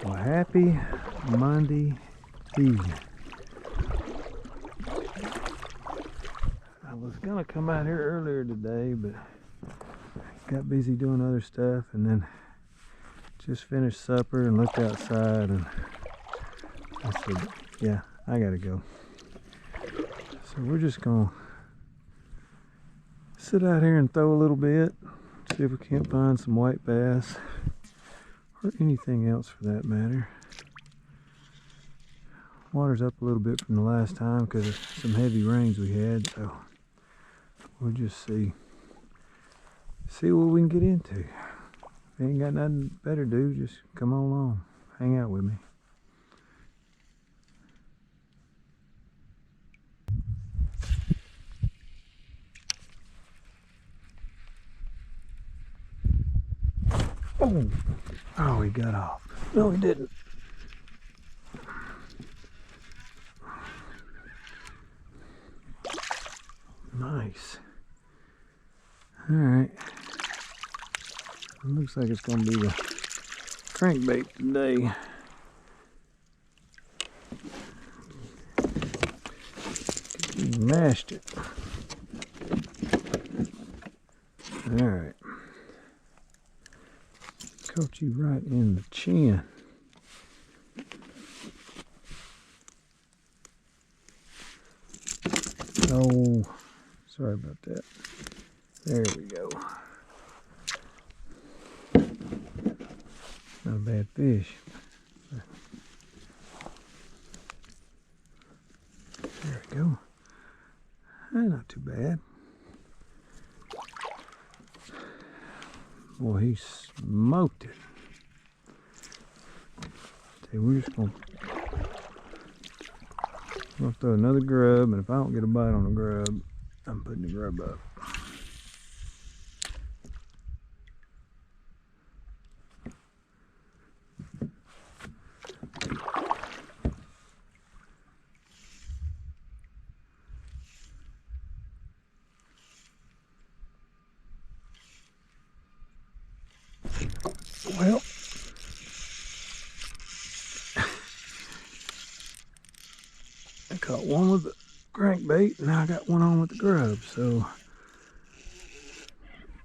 Well, happy Monday evening. I was gonna come out here earlier today, but got busy doing other stuff, and then just finished supper and looked outside, and I said, yeah, I gotta go. So we're just gonna sit out here and throw a little bit, see if we can't find some white bass or anything else for that matter. Water's up a little bit from the last time because of some heavy rains we had, so we'll just see what we can get into. If you ain't got nothing better to do, just come on along, hang out with me. Oh, he got off. No, he didn't. Nice. All right. It looks like it's gonna be the crankbait today. He mashed it. All right. Caught you right in the chin. Oh, sorry about that. There we go. Not a bad fish. There we go. Not too bad. Boy, he smoked it. Okay, we're just gonna throw another grub, and if I don't get a bite on the grub, I'm putting the grub up. Well, I caught one with the crankbait, and now I got one on with the grub, so.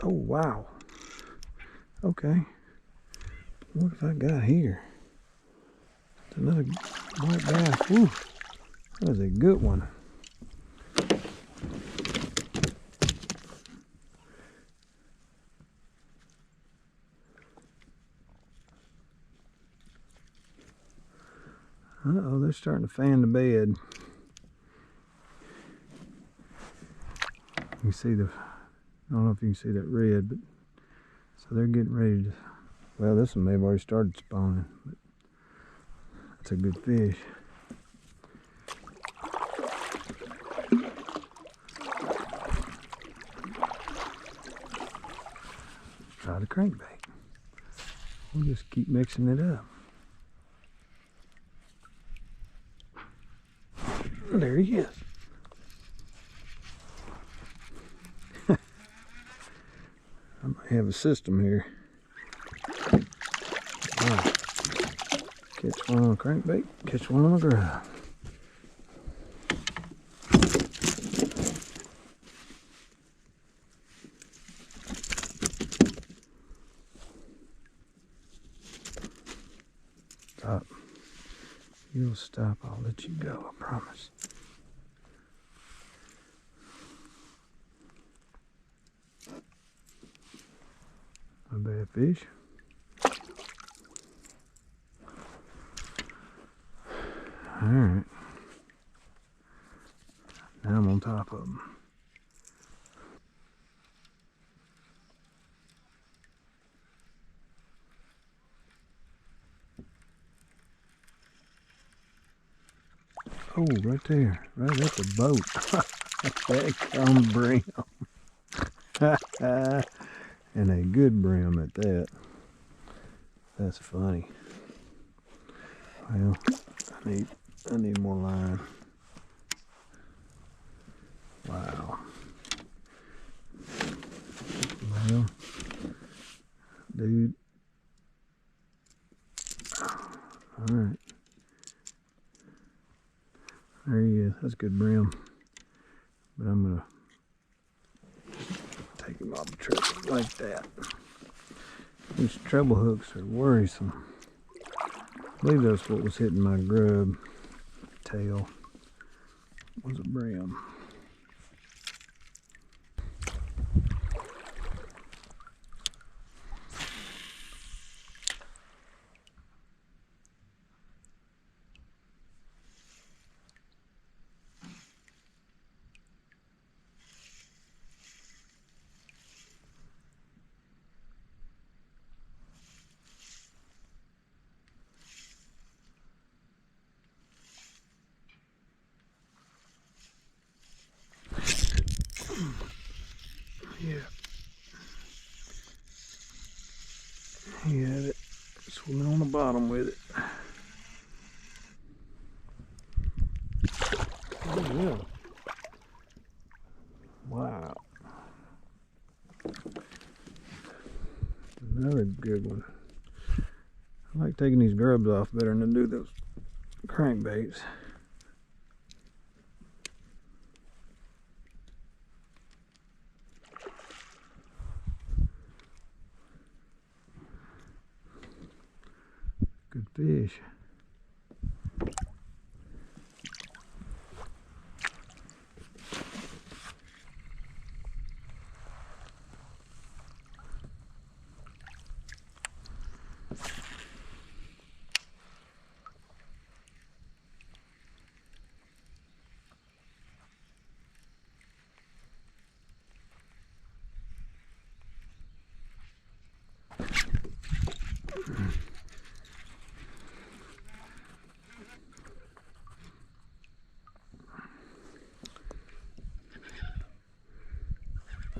Oh, wow. Okay. What have I got here? It's another white bass. Woo. That was a good one. Uh-oh, they're starting to fan the bed. You can see I don't know if you can see that red, but so they're getting ready to, well, this one may have already started spawning, but that's a good fish. Try the crankbait. We'll just keep mixing it up. There he is. I might have a system here. Wow. Catch one on a crankbait, catch one on a grub. Stop. You'll stop, I'll let you go, I promise. A bad fish. Alright. Now I'm on top of them. Oh, right there. Right at the boat. That come brim. And a good brim at that. That's funny. Well, I need more line. Wow. Well, dude, Alright. There he is. That's good brim. But I'm going to take him off the treble like that. These treble hooks are worrisome. I believe that's what was hitting my grub tail. Was a brim. Yeah. He had it swimming on the bottom with it. Oh yeah. Wow. Another good one. I like taking these grubs off better than to do those crankbaits. Good fish.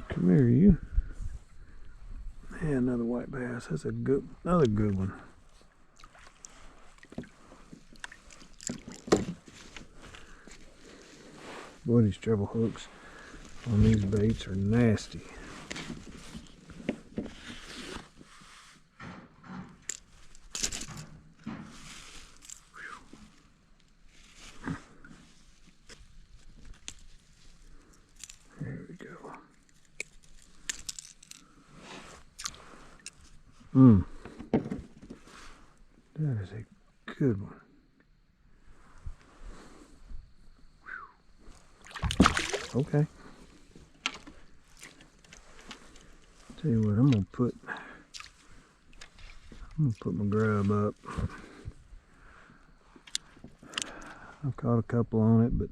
Come here, you. Yeah, another white bass. That's another good one. Boy, these treble hooks on these baits are nasty. There we go. That is a good one. Okay. Tell you what, I'm gonna put my grub up. I've caught a couple on it, but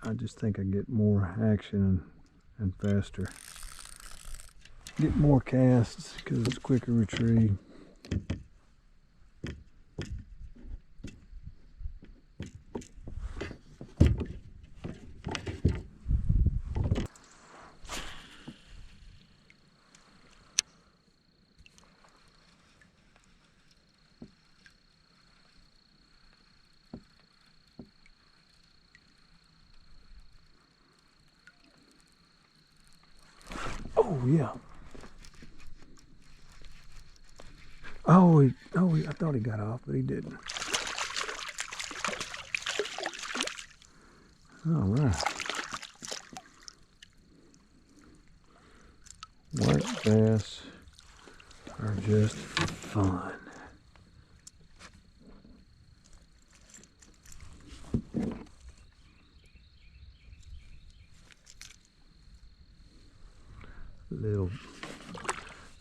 I just think I get more action and faster. Get more casts because it's quicker retrieve. Oh yeah. I thought he got off, but he didn't. All right. White bass are just fun.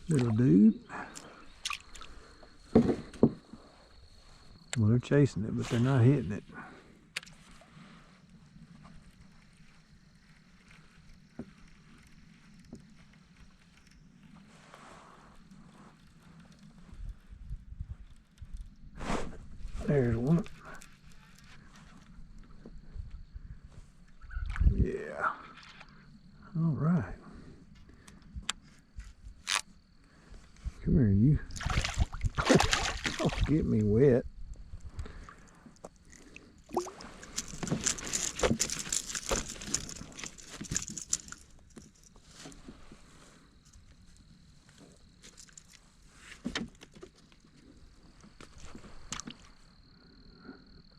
Little dude. Well, they're chasing it, but they're not hitting it. There's one. Yeah. All right. Come here, you. Don't get me wet.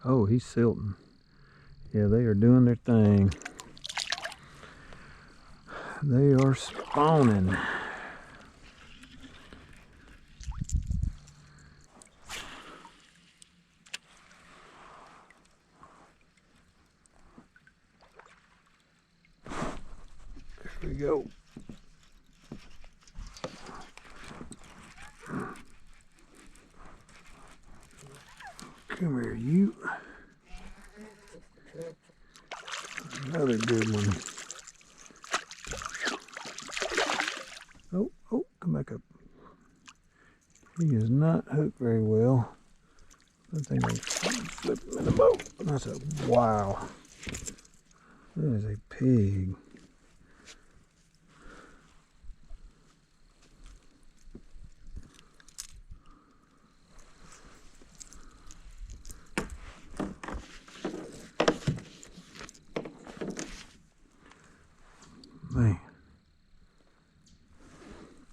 Oh, he's silting. Yeah, they are doing their thing. They are spawning. There we go. Come here, you. Another good one. Oh, come back up. He is not hooked very well. I think I flip him in the boat. That's a wow. That is a pig.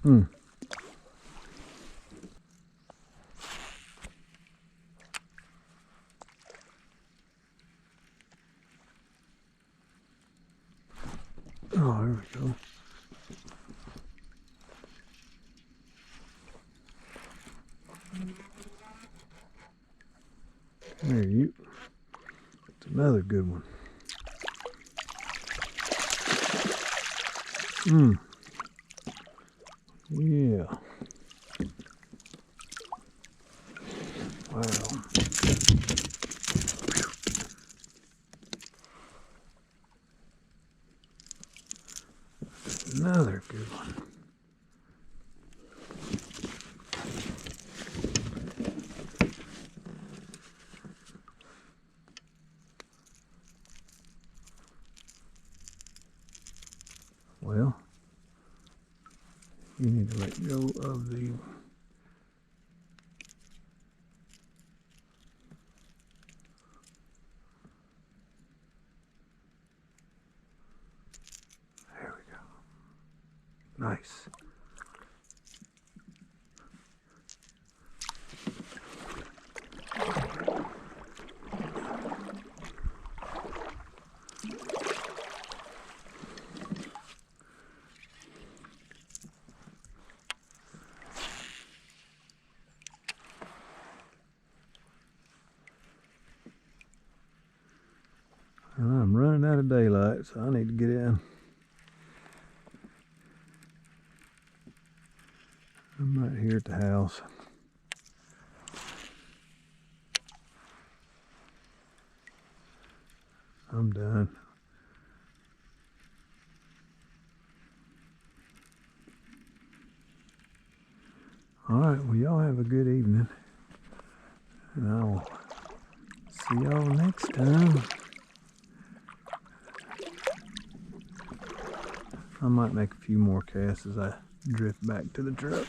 Man. Oh, there we go. Come here, you. It's another good one. Yeah. Wow. Another good one. Well, you need to let go of the there we go. Nice. And I'm running out of daylight, so I need to get in. I'm right here at the house. I'm done. Alright, well, y'all have a good evening. And I will see y'all next time. I might make a few more casts as I drift back to the truck.